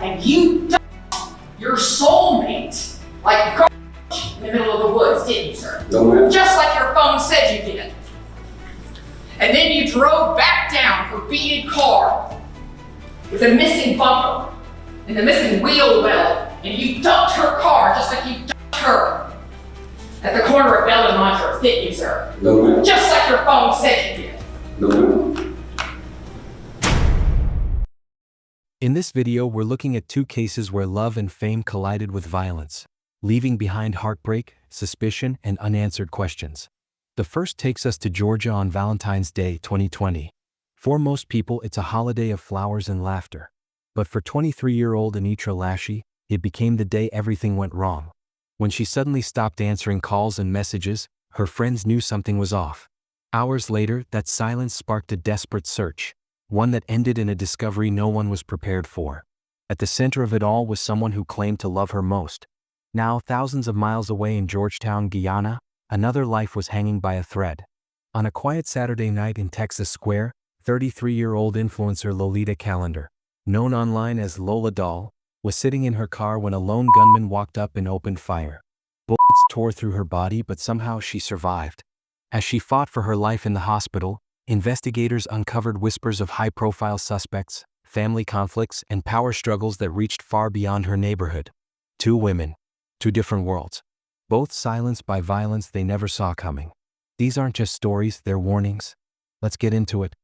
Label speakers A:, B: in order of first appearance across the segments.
A: and you dumped your soulmate like garbage in the middle of the woods, didn't you, sir?
B: No, ma'am.
A: Just like your phone said you did. And then you drove back down her beaded car with a missing bumper and the missing wheel well, and you dumped her car just like you dumped her at the corner of Bell and Montrose, didn't you, sir?
B: No, ma'am.
A: Just like your phone said you did.
B: No, ma'am.
C: In this video, we're looking at two cases where love and fame collided with violence, leaving behind heartbreak, suspicion, and unanswered questions. The first takes us to Georgia on Valentine's Day 2020. For most people, it's a holiday of flowers and laughter. But for 23-year-old Anitra Lashi, it became the day everything went wrong. When she suddenly stopped answering calls and messages, her friends knew something was off. Hours later, that silence sparked a desperate search, one that ended in a discovery no one was prepared for. At the center of it all was someone who claimed to love her most. Now, thousands of miles away in Georgetown, Guyana, another life was hanging by a thread. On a quiet Saturday night in Texas Square, 33-year-old influencer Lolita Calendar, known online as Lola Doll, was sitting in her car when a lone gunman walked up and opened fire. Bullets tore through her body, but somehow she survived. As she fought for her life in the hospital, investigators uncovered whispers of high-profile suspects, family conflicts, and power struggles that reached far beyond her neighborhood. Two women, two different worlds, both silenced by violence they never saw coming. These aren't just stories, they're warnings. Let's get into it.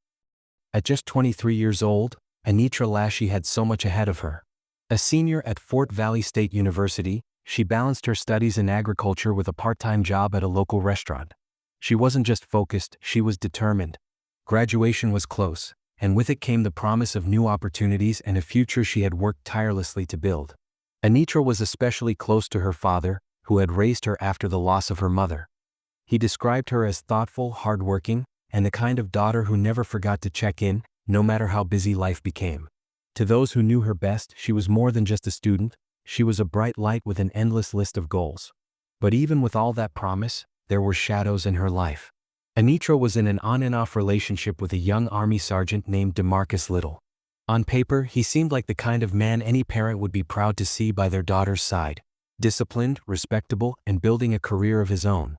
C: At just 23 years old, Anitra Lashi had so much ahead of her. A senior at Fort Valley State University, she balanced her studies in agriculture with a part-time job at a local restaurant. She wasn't just focused, she was determined. Graduation was close, and with it came the promise of new opportunities and a future she had worked tirelessly to build. Anitra was especially close to her father, who had raised her after the loss of her mother. He described her as thoughtful, hardworking, and the kind of daughter who never forgot to check in, no matter how busy life became. To those who knew her best, she was more than just a student, she was a bright light with an endless list of goals. But even with all that promise, there were shadows in her life. Anitra was in an on-and-off relationship with a young Army sergeant named Demarcus Little. On paper, he seemed like the kind of man any parent would be proud to see by their daughter's side. Disciplined, respectable, and building a career of his own.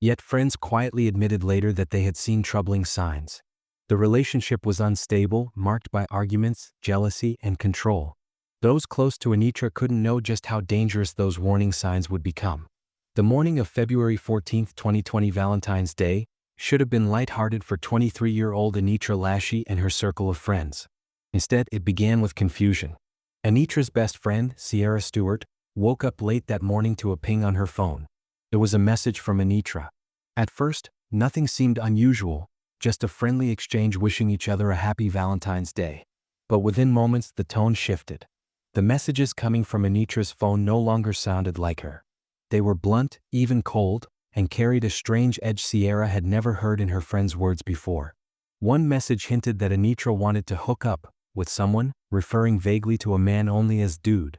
C: Yet friends quietly admitted later that they had seen troubling signs. The relationship was unstable, marked by arguments, jealousy, and control. Those close to Anitra couldn't know just how dangerous those warning signs would become. The morning of February 14, 2020, Valentine's Day, should have been lighthearted for 23-year-old Anitra Lashi and her circle of friends. Instead, it began with confusion. Anitra's best friend, Sierra Stewart, woke up late that morning to a ping on her phone. It was a message from Anitra. At first, nothing seemed unusual, just a friendly exchange wishing each other a happy Valentine's Day. But within moments, the tone shifted. The messages coming from Anitra's phone no longer sounded like her. They were blunt, even cold, and carried a strange edge Sierra had never heard in her friend's words before. One message hinted that Anitra wanted to hook up with someone, referring vaguely to a man only as dude.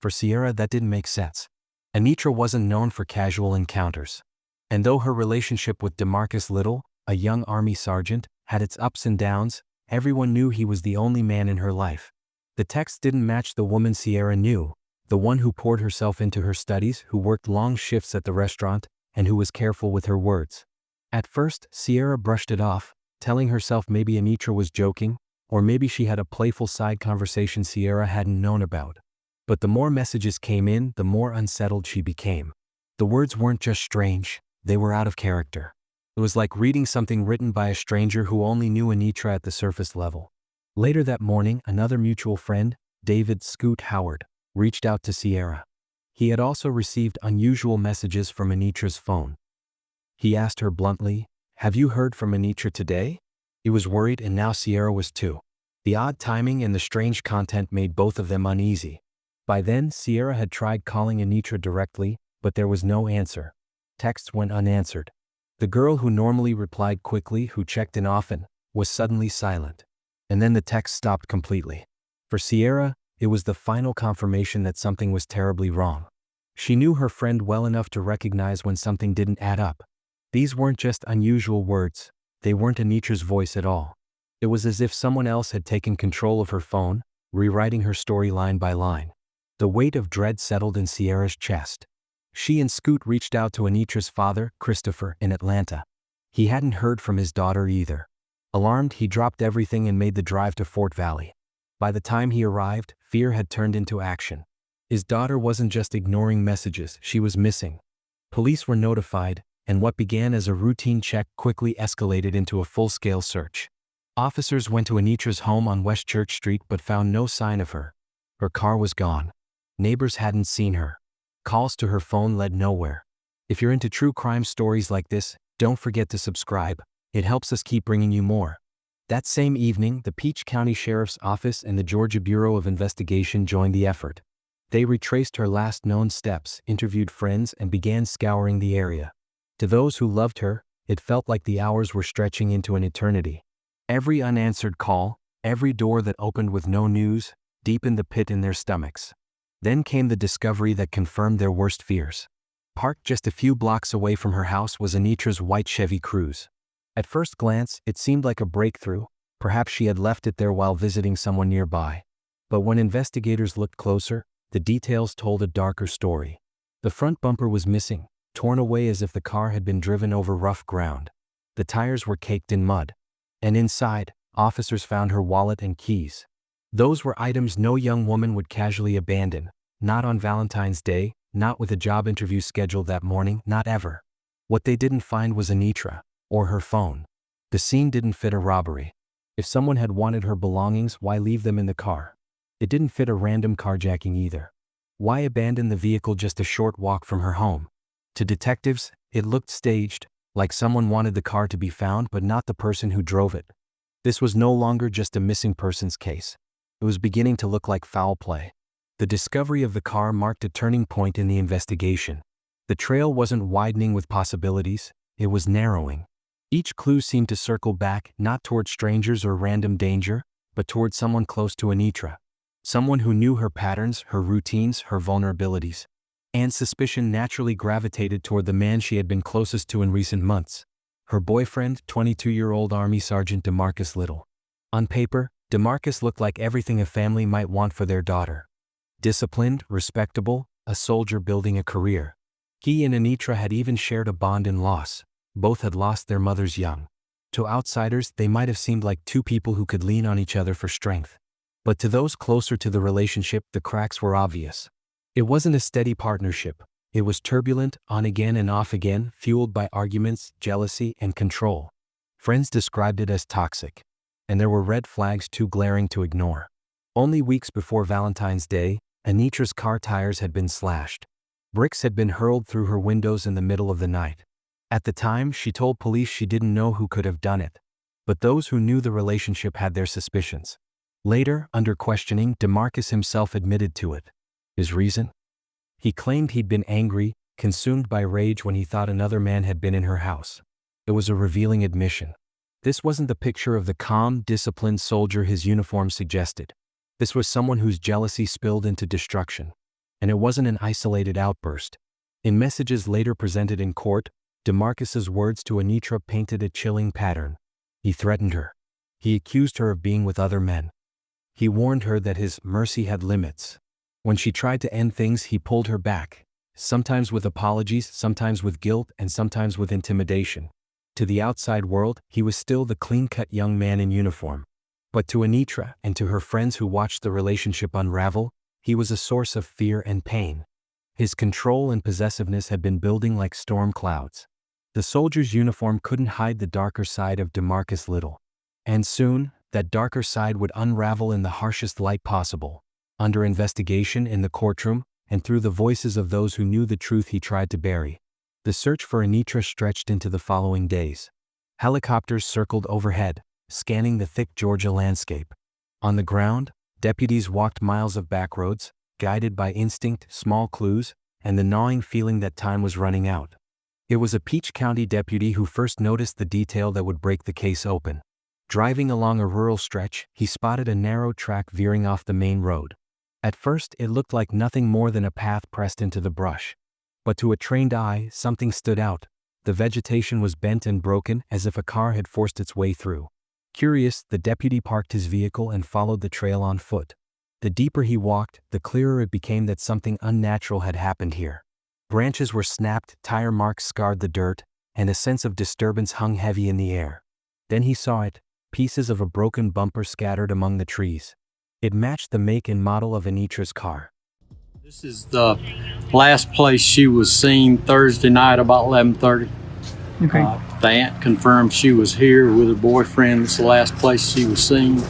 C: For Sierra, that didn't make sense. Anitra wasn't known for casual encounters. And though her relationship with Demarcus Little, a young Army sergeant, had its ups and downs, everyone knew he was the only man in her life. The text didn't match the woman Sierra knew, the one who poured herself into her studies, who worked long shifts at the restaurant, and who was careful with her words. At first, Sierra brushed it off, telling herself maybe Anitra was joking, or maybe she had a playful side conversation Sierra hadn't known about. But the more messages came in, the more unsettled she became. The words weren't just strange, they were out of character. It was like reading something written by a stranger who only knew Anitra at the surface level. Later that morning, another mutual friend, David Scoot Howard, reached out to Sierra. He had also received unusual messages from Anitra's phone. He asked her bluntly, "Have you heard from Anitra today?" He was worried, and now Sierra was too. The odd timing and the strange content made both of them uneasy. By then, Sierra had tried calling Anitra directly, but there was no answer. Texts went unanswered. The girl who normally replied quickly, who checked in often, was suddenly silent. And then the text stopped completely. For Sierra, it was the final confirmation that something was terribly wrong. She knew her friend well enough to recognize when something didn't add up. These weren't just unusual words, they weren't Anitra's voice at all. It was as if someone else had taken control of her phone, rewriting her story line by line. The weight of dread settled in Sierra's chest. She and Scoot reached out to Anitra's father, Christopher, in Atlanta. He hadn't heard from his daughter either. Alarmed, he dropped everything and made the drive to Fort Valley. By the time he arrived, fear had turned into action. His daughter wasn't just ignoring messages, she was missing. Police were notified, and what began as a routine check quickly escalated into a full-scale search. Officers went to Anitra's home on West Church Street but found no sign of her. Her car was gone. Neighbors hadn't seen her. Calls to her phone led nowhere. If you're into true crime stories like this, don't forget to subscribe. It helps us keep bringing you more. That same evening, the Peach County Sheriff's Office and the Georgia Bureau of Investigation joined the effort. They retraced her last known steps, interviewed friends, and began scouring the area. To those who loved her, it felt like the hours were stretching into an eternity. Every unanswered call, every door that opened with no news, deepened the pit in their stomachs. Then came the discovery that confirmed their worst fears. Parked just a few blocks away from her house was Anitra's white Chevy Cruze. At first glance, it seemed like a breakthrough. Perhaps she had left it there while visiting someone nearby. But when investigators looked closer, the details told a darker story. The front bumper was missing, torn away as if the car had been driven over rough ground. The tires were caked in mud. And inside, officers found her wallet and keys. Those were items no young woman would casually abandon, not on Valentine's Day, not with a job interview scheduled that morning, not ever. What they didn't find was Anitra, or her phone. The scene didn't fit a robbery. If someone had wanted her belongings, why leave them in the car? It didn't fit a random carjacking either. Why abandon the vehicle just a short walk from her home? To detectives, it looked staged, like someone wanted the car to be found but not the person who drove it. This was no longer just a missing persons case. It was beginning to look like foul play. The discovery of the car marked a turning point in the investigation. The trail wasn't widening with possibilities, it was narrowing. Each clue seemed to circle back, not toward strangers or random danger, but toward someone close to Anitra. Someone who knew her patterns, her routines, her vulnerabilities. And suspicion naturally gravitated toward the man she had been closest to in recent months. Her boyfriend, 22-year-old Army Sergeant Demarcus Little. On paper, Demarcus looked like everything a family might want for their daughter. Disciplined, respectable, a soldier building a career. He and Anitra had even shared a bond in loss. Both had lost their mothers young. To outsiders, they might have seemed like two people who could lean on each other for strength. But to those closer to the relationship, the cracks were obvious. It wasn't a steady partnership. It was turbulent, on again and off again, fueled by arguments, jealousy, and control. Friends described it as toxic. And there were red flags too glaring to ignore. Only weeks before Valentine's Day, Anitra's car tires had been slashed. Bricks had been hurled through her windows in the middle of the night. At the time, she told police she didn't know who could have done it. But those who knew the relationship had their suspicions. Later, under questioning, Demarcus himself admitted to it. His reason? He claimed he'd been angry, consumed by rage when he thought another man had been in her house. It was a revealing admission. This wasn't the picture of the calm, disciplined soldier his uniform suggested. This was someone whose jealousy spilled into destruction. And it wasn't an isolated outburst. In messages later presented in court, Demarcus's words to Anitra painted a chilling pattern. He threatened her. He accused her of being with other men. He warned her that his mercy had limits. When she tried to end things, he pulled her back, sometimes with apologies, sometimes with guilt, and sometimes with intimidation. To the outside world, he was still the clean-cut young man in uniform. But to Anitra, and to her friends who watched the relationship unravel, he was a source of fear and pain. His control and possessiveness had been building like storm clouds. The soldier's uniform couldn't hide the darker side of Demarcus Little. And soon, that darker side would unravel in the harshest light possible. Under investigation, in the courtroom, and through the voices of those who knew the truth he tried to bury. The search for Anitra stretched into the following days. Helicopters circled overhead, scanning the thick Georgia landscape. On the ground, deputies walked miles of back roads, guided by instinct, small clues, and the gnawing feeling that time was running out. It was a Peach County deputy who first noticed the detail that would break the case open. Driving along a rural stretch, he spotted a narrow track veering off the main road. At first, it looked like nothing more than a path pressed into the brush. But to a trained eye, something stood out. The vegetation was bent and broken, as if a car had forced its way through. Curious, the deputy parked his vehicle and followed the trail on foot. The deeper he walked, the clearer it became that something unnatural had happened here. Branches were snapped, tire marks scarred the dirt, and a sense of disturbance hung heavy in the air. Then he saw it, pieces of a broken bumper scattered among the trees. It matched the make and model of Anitra's car.
B: This is the last place she was seen Thursday night about 11:30.
D: Okay.
B: The aunt confirmed she was here with her boyfriend. It's the last place she was seen.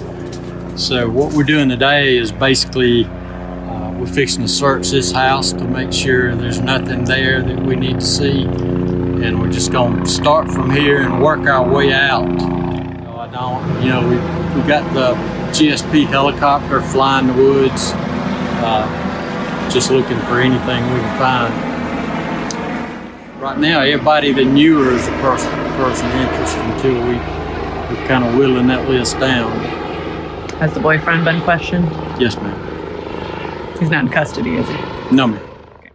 B: So what we're doing today is basically we're fixing to search this house to make sure there's nothing there that we need to see. And we're just going to start from here and work our way out. We got the GSP helicopter flying the woods, just looking for anything we can find. Right now, everybody that knew her is a person of interest until we're kind of whittling that list down.
D: Has the boyfriend been questioned?
B: Yes, ma'am.
D: He's not in custody, is he?
B: No, ma'am.
D: Okay.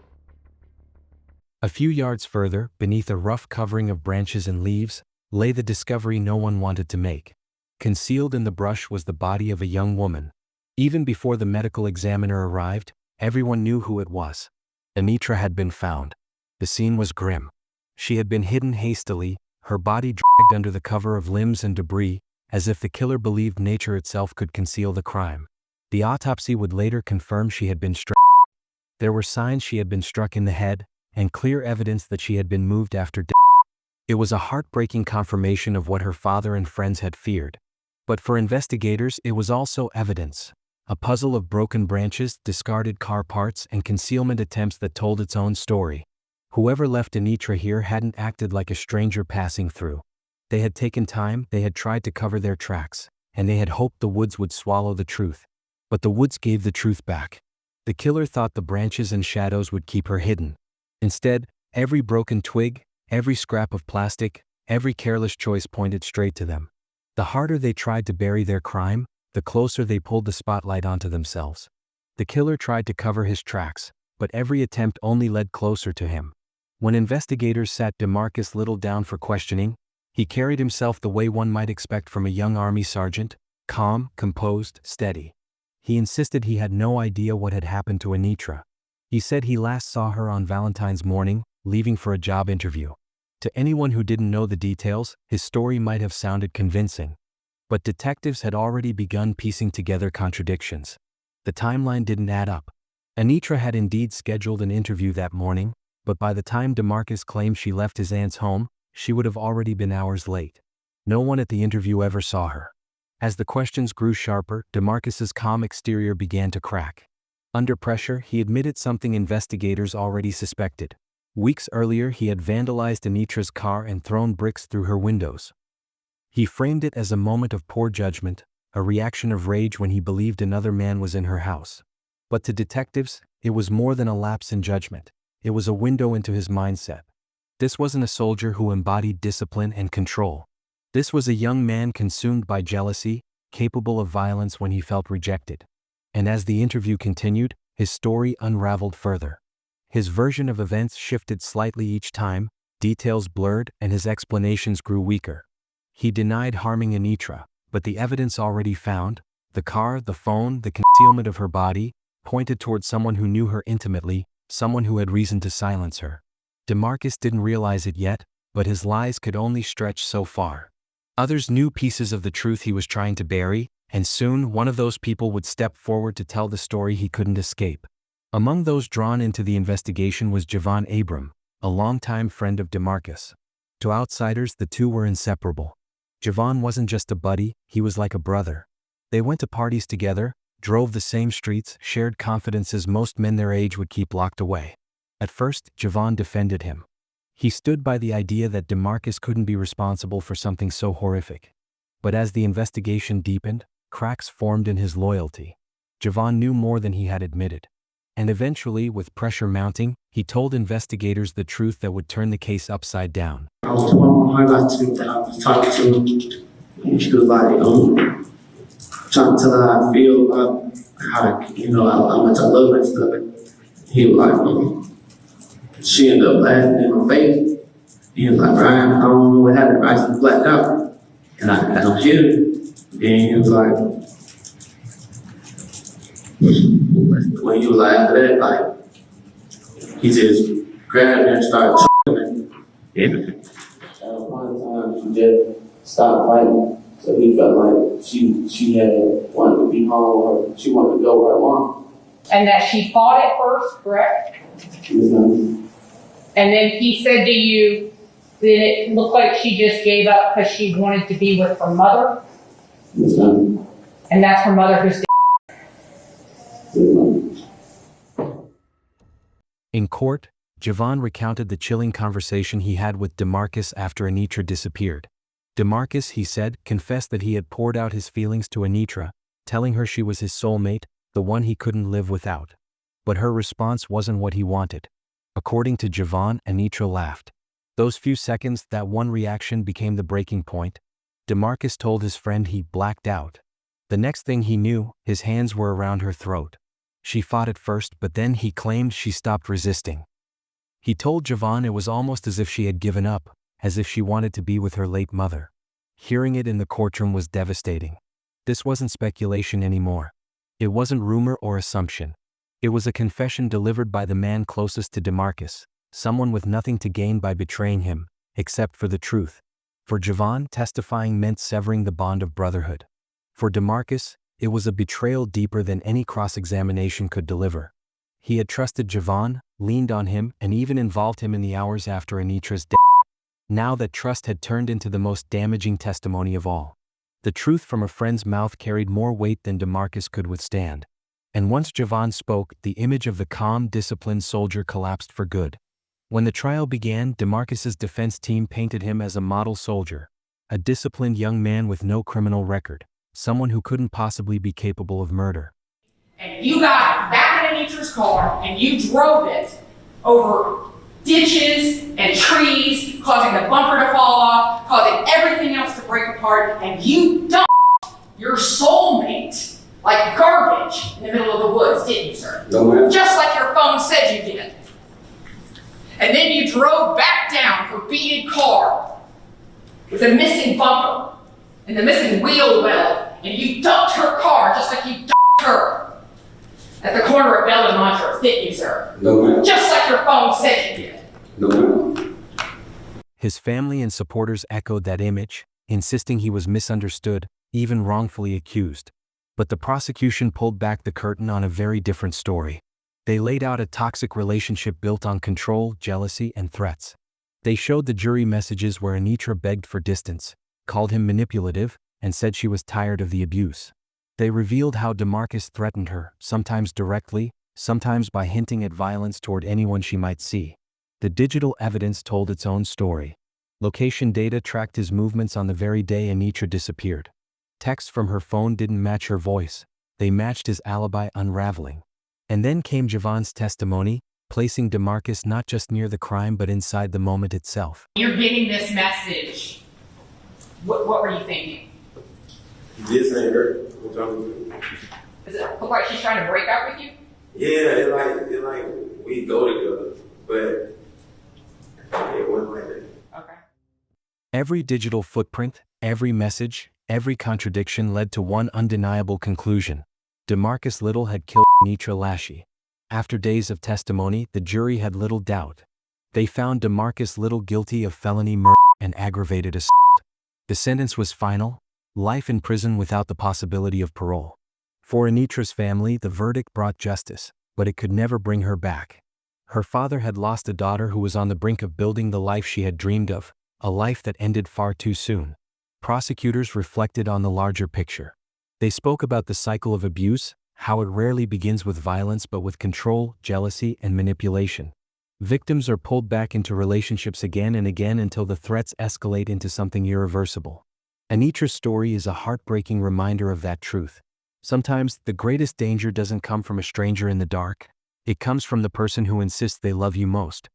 C: A few yards further, beneath a rough covering of branches and leaves, lay the discovery no one wanted to make. Concealed in the brush was the body of a young woman. Even before the medical examiner arrived, everyone knew who it was. Anitra had been found. The scene was grim. She had been hidden hastily, her body dragged under the cover of limbs and debris, as if the killer believed nature itself could conceal the crime. The autopsy would later confirm she had been struck. There were signs she had been struck in the head, and clear evidence that she had been moved after death. It was a heartbreaking confirmation of what her father and friends had feared. But for investigators, it was also evidence. A puzzle of broken branches, discarded car parts, and concealment attempts that told its own story. Whoever left Anitra here hadn't acted like a stranger passing through. They had taken time, they had tried to cover their tracks, and they had hoped the woods would swallow the truth. But the woods gave the truth back. The killer thought the branches and shadows would keep her hidden. Instead, every broken twig, every scrap of plastic, every careless choice pointed straight to them. The harder they tried to bury their crime, the closer they pulled the spotlight onto themselves. The killer tried to cover his tracks, but every attempt only led closer to him. When investigators sat Demarcus Little down for questioning, he carried himself the way one might expect from a young army sergeant, calm, composed, steady. He insisted he had no idea what had happened to Anitra. He said he last saw her on Valentine's morning, leaving for a job interview. To anyone who didn't know the details, his story might have sounded convincing. But detectives had already begun piecing together contradictions. The timeline didn't add up. Anitra had indeed scheduled an interview that morning, but by the time Demarcus claimed she left his aunt's home, she would have already been hours late. No one at the interview ever saw her. As the questions grew sharper, Demarcus's calm exterior began to crack. Under pressure, he admitted something investigators already suspected. Weeks earlier, he had vandalized Anitra's car and thrown bricks through her windows. He framed it as a moment of poor judgment, a reaction of rage when he believed another man was in her house. But to detectives, it was more than a lapse in judgment. It was a window into his mindset. This wasn't a soldier who embodied discipline and control. This was a young man consumed by jealousy, capable of violence when he felt rejected. And as the interview continued, his story unraveled further. His version of events shifted slightly each time, details blurred, and his explanations grew weaker. He denied harming Anitra, but the evidence already found, the car, the phone, the concealment of her body, pointed toward someone who knew her intimately, someone who had reason to silence her. Demarcus didn't realize it yet, but his lies could only stretch so far. Others knew pieces of the truth he was trying to bury, and soon one of those people would step forward to tell the story he couldn't escape. Among those drawn into the investigation was Javon Abram, a longtime friend of Demarcus. To outsiders, the two were inseparable. Javon wasn't just a buddy, he was like a brother. They went to parties together, drove the same streets, shared confidences most men their age would keep locked away. At first, Javon defended him. He stood by the idea that Demarcus couldn't be responsible for something so horrific. But as the investigation deepened, cracks formed in his loyalty. Javon knew more than he had admitted. And eventually, with pressure mounting, he told investigators the truth that would turn the case upside down.
E: I was highlighting that I was talking to him, and she was like, trying to tell her how I feel about how, how much I love her and stuff. He was like, she ended up laughing in my face. He was like, Brian, I don't know what happened. I just blacked out. And I don't hear it. And he was like, When he was like, after that, like, he just grabbed her and started choking her.
F: Yeah.
E: At one time, she just stopped fighting. So he felt like she had wanted to be home, or she wanted to go with her mom.
A: And that she fought at first, correct?
E: Yes, ma'am.
A: And then he said to you that it looked like she just gave up because she wanted to be with her mother,
E: Yes, ma'am.
A: and that's her mother who's dead.
E: Yes, ma'am.
C: In court, Javon recounted the chilling conversation he had with Demarcus after Anitra disappeared. Demarcus, he said, confessed that he had poured out his feelings to Anitra, telling her she was his soulmate, the one he couldn't live without. But her response wasn't what he wanted. According to Javon, Anitra laughed. Those few seconds, that one reaction became the breaking point. Demarcus told his friend he blacked out. The next thing he knew, his hands were around her throat. She fought at first, but then he claimed she stopped resisting. He told Javon it was almost as if she had given up, as if she wanted to be with her late mother. Hearing it in the courtroom was devastating. This wasn't speculation anymore. It wasn't rumor or assumption. It was a confession delivered by the man closest to Demarcus, someone with nothing to gain by betraying him, except for the truth. For Javon, testifying meant severing the bond of brotherhood. For Demarcus, it was a betrayal deeper than any cross-examination could deliver. He had trusted Javon, leaned on him, and even involved him in the hours after Anitra's death. Now that trust had turned into the most damaging testimony of all. The truth from a friend's mouth carried more weight than Demarcus could withstand. And once Javon spoke, the image of the calm, disciplined soldier collapsed for good. When the trial began, Demarcus's defense team painted him as a model soldier, a disciplined young man with no criminal record, someone who couldn't possibly be capable of murder.
A: And you got back in Anitra's car and you drove it over ditches and trees, causing the bumper to fall off, causing everything else to break apart, and you dumped your soulmate like garbage in the middle of the woods, didn't you, sir?
E: No, ma'am.
A: Just like your phone said you did. And then you drove back down her beaded car with a missing bumper and the missing wheel well, and you dumped her car just like you dumped her at the corner of Bell and Montrose, didn't you, sir?
E: No, ma'am.
A: Just like your phone said you did.
E: No, ma'am.
C: His family and supporters echoed that image, insisting he was misunderstood, even wrongfully accused. But the prosecution pulled back the curtain on a very different story. They laid out a toxic relationship built on control, jealousy, and threats. They showed the jury messages where Anitra begged for distance, called him manipulative, and said she was tired of the abuse. They revealed how Demarcus threatened her, sometimes directly, sometimes by hinting at violence toward anyone she might see. The digital evidence told its own story. Location data tracked his movements on the very day Anitra disappeared. Texts from her phone didn't match her voice. They matched his alibi unraveling. And then came Javon's testimony, placing Demarcus not just near the crime but inside the moment itself.
A: You're getting this message. What were you thinking?
F: This ain't her. What y'all doing?
A: Does it look like she's trying to break up with you?
F: Yeah, it like we go together, but it wasn't like that.
A: Okay.
C: Every digital footprint, every message, every contradiction led to one undeniable conclusion. Demarcus Little had killed Anitra Lashi. After days of testimony, the jury had little doubt. They found Demarcus Little guilty of felony murder and aggravated assault. The sentence was final: life in prison without the possibility of parole. For Anitra's family, the verdict brought justice, but it could never bring her back. Her father had lost a daughter who was on the brink of building the life she had dreamed of, a life that ended far too soon. Prosecutors reflected on the larger picture. They spoke about the cycle of abuse, how it rarely begins with violence but with control, jealousy, and manipulation. Victims are pulled back into relationships again and again until the threats escalate into something irreversible. Anitra's story is a heartbreaking reminder of that truth. Sometimes, the greatest danger doesn't come from a stranger in the dark. It comes from the person who insists they love you most.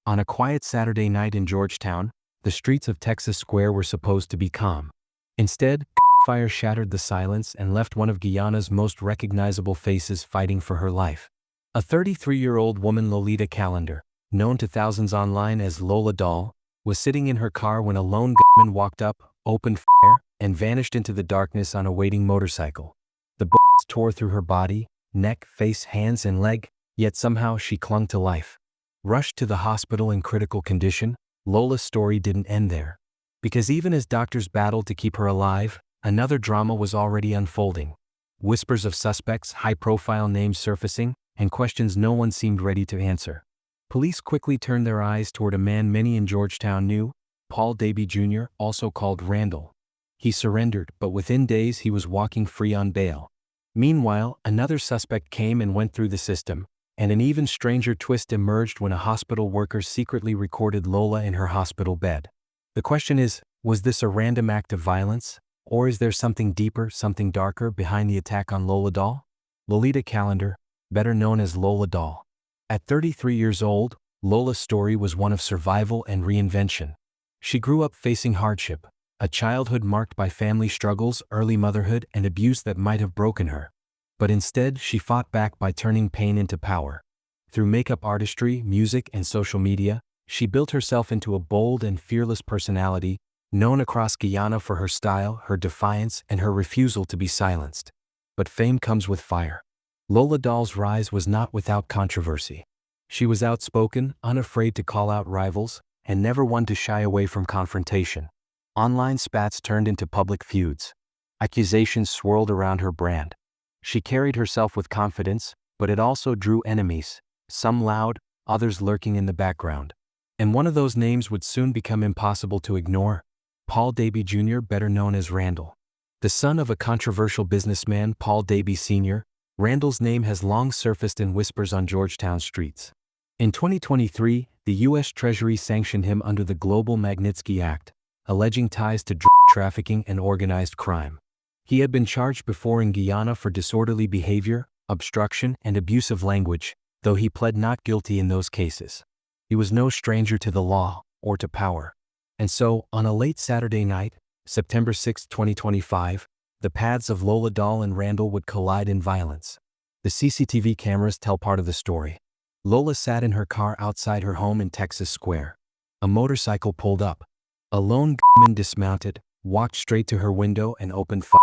C: On a quiet Saturday night in Georgetown, the streets of Texas Square were supposed to be calm. Instead, fire shattered the silence and left one of Guyana's most recognizable faces fighting for her life. A 33-year-old woman, Lolita Calendar, known to thousands online as Lola Doll, was sitting in her car when a lone gunman walked up, opened fire, and vanished into the darkness on a waiting motorcycle. The bullets tore through her body, neck, face, hands, and leg, yet somehow she clung to life. Rushed to the hospital in critical condition, Lola's story didn't end there. Because even as doctors battled to keep her alive, another drama was already unfolding. Whispers of suspects, high-profile names surfacing, and questions no one seemed ready to answer. Police quickly turned their eyes toward a man many in Georgetown knew, Paul Davy Jr., also called Randall. He surrendered, but within days he was walking free on bail. Meanwhile, another suspect came and went through the system, and an even stranger twist emerged when a hospital worker secretly recorded Lola in her hospital bed. The question is, was this a random act of violence? Or is there something deeper, something darker behind the attack on Lola Doll? Lolita Calendar, better known as Lola Doll. At 33 years old, Lola's story was one of survival and reinvention. She grew up facing hardship, a childhood marked by family struggles, early motherhood, and abuse that might have broken her. But instead, she fought back by turning pain into power. Through makeup artistry, music, and social media, she built herself into a bold and fearless personality, known across Guyana for her style, her defiance, and her refusal to be silenced. But fame comes with fire. Lola Doll's rise was not without controversy. She was outspoken, unafraid to call out rivals, and never one to shy away from confrontation. Online spats turned into public feuds. Accusations swirled around her brand. She carried herself with confidence, but it also drew enemies, some loud, others lurking in the background. And one of those names would soon become impossible to ignore: Paul Davy Jr., better known as Randall. The son of a controversial businessman, Paul Davy Sr., Randall's name has long surfaced in whispers on Georgetown streets. In 2023, the U.S. Treasury sanctioned him under the Global Magnitsky Act, alleging ties to drug trafficking and organized crime. He had been charged before in Guyana for disorderly behavior, obstruction, and abusive language, though he pled not guilty in those cases. He was no stranger to the law or to power. And so, on a late Saturday night, September 6, 2025, the paths of Lola Doll and Randall would collide in violence. The CCTV cameras tell part of the story. Lola sat in her car outside her home in Texas Square. A motorcycle pulled up. A lone gunman dismounted, walked straight to her window and opened fire.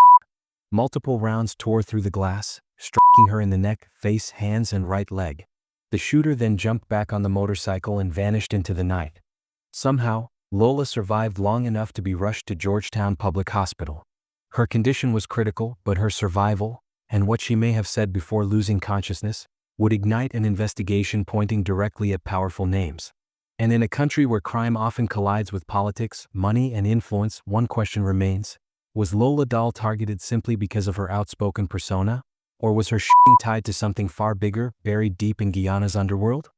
C: Multiple rounds tore through the glass, striking her in the neck, face, hands, and right leg. The shooter then jumped back on the motorcycle and vanished into the night. Somehow, Lola survived long enough to be rushed to Georgetown Public Hospital. Her condition was critical, but her survival, and what she may have said before losing consciousness, would ignite an investigation pointing directly at powerful names. And in a country where crime often collides with politics, money, and influence, one question remains: was Lola Doll targeted simply because of her outspoken persona? Or was her shooting tied to something far bigger, buried deep in Guyana's underworld?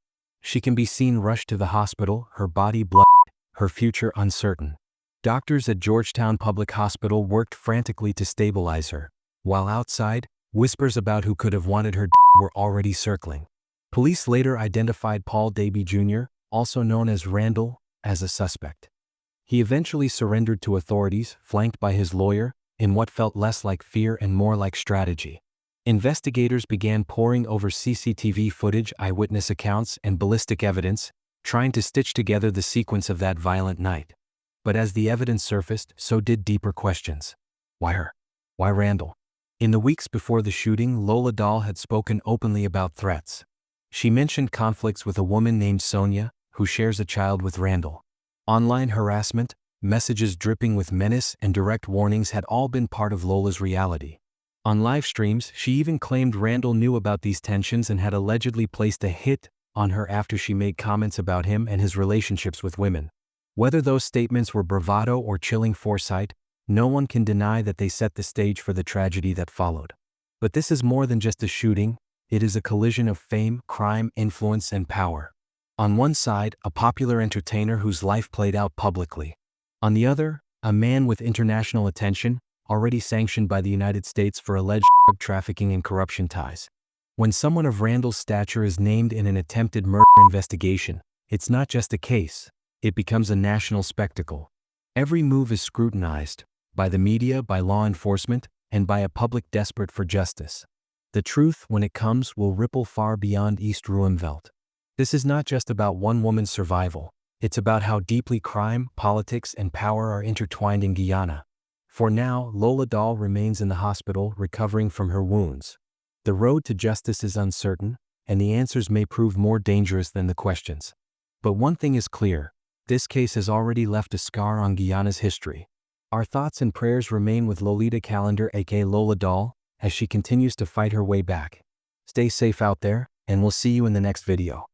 C: She can be seen rushed to the hospital, her body bloodied, her future uncertain. Doctors at Georgetown Public Hospital worked frantically to stabilize her, while outside, whispers about who could have wanted her were already circling. Police later identified Paul Davy Jr., also known as Randall, as a suspect. He eventually surrendered to authorities, flanked by his lawyer, in what felt less like fear and more like strategy. Investigators began poring over CCTV footage, eyewitness accounts, and ballistic evidence, trying to stitch together the sequence of that violent night. But as the evidence surfaced, so did deeper questions. Why her? Why Randall? In the weeks before the shooting, Lola Doll had spoken openly about threats. She mentioned conflicts with a woman named Sonia, who shares a child with Randall. Online harassment, messages dripping with menace, and direct warnings had all been part of Lola's reality. On live streams, she even claimed Randall knew about these tensions and had allegedly placed a hit on her after she made comments about him and his relationships with women. Whether those statements were bravado or chilling foresight, no one can deny that they set the stage for the tragedy that followed. But this is more than just a shooting, it is a collision of fame, crime, influence, and power. On one side, a popular entertainer whose life played out publicly. On the other, a man with international attention, already sanctioned by the United States for alleged drug trafficking and corruption ties. When someone of Randall's stature is named in an attempted murder investigation, it's not just a case, it becomes a national spectacle. Every move is scrutinized, by the media, by law enforcement, and by a public desperate for justice. The truth, when it comes, will ripple far beyond East Ruimveldt. This is not just about one woman's survival, it's about how deeply crime, politics, and power are intertwined in Guyana. For now, Lola Doll remains in the hospital recovering from her wounds. The road to justice is uncertain, and the answers may prove more dangerous than the questions. But one thing is clear, this case has already left a scar on Guyana's history. Our thoughts and prayers remain with Lolita Callender aka Lola Doll, as she continues to fight her way back. Stay safe out there, and we'll see you in the next video.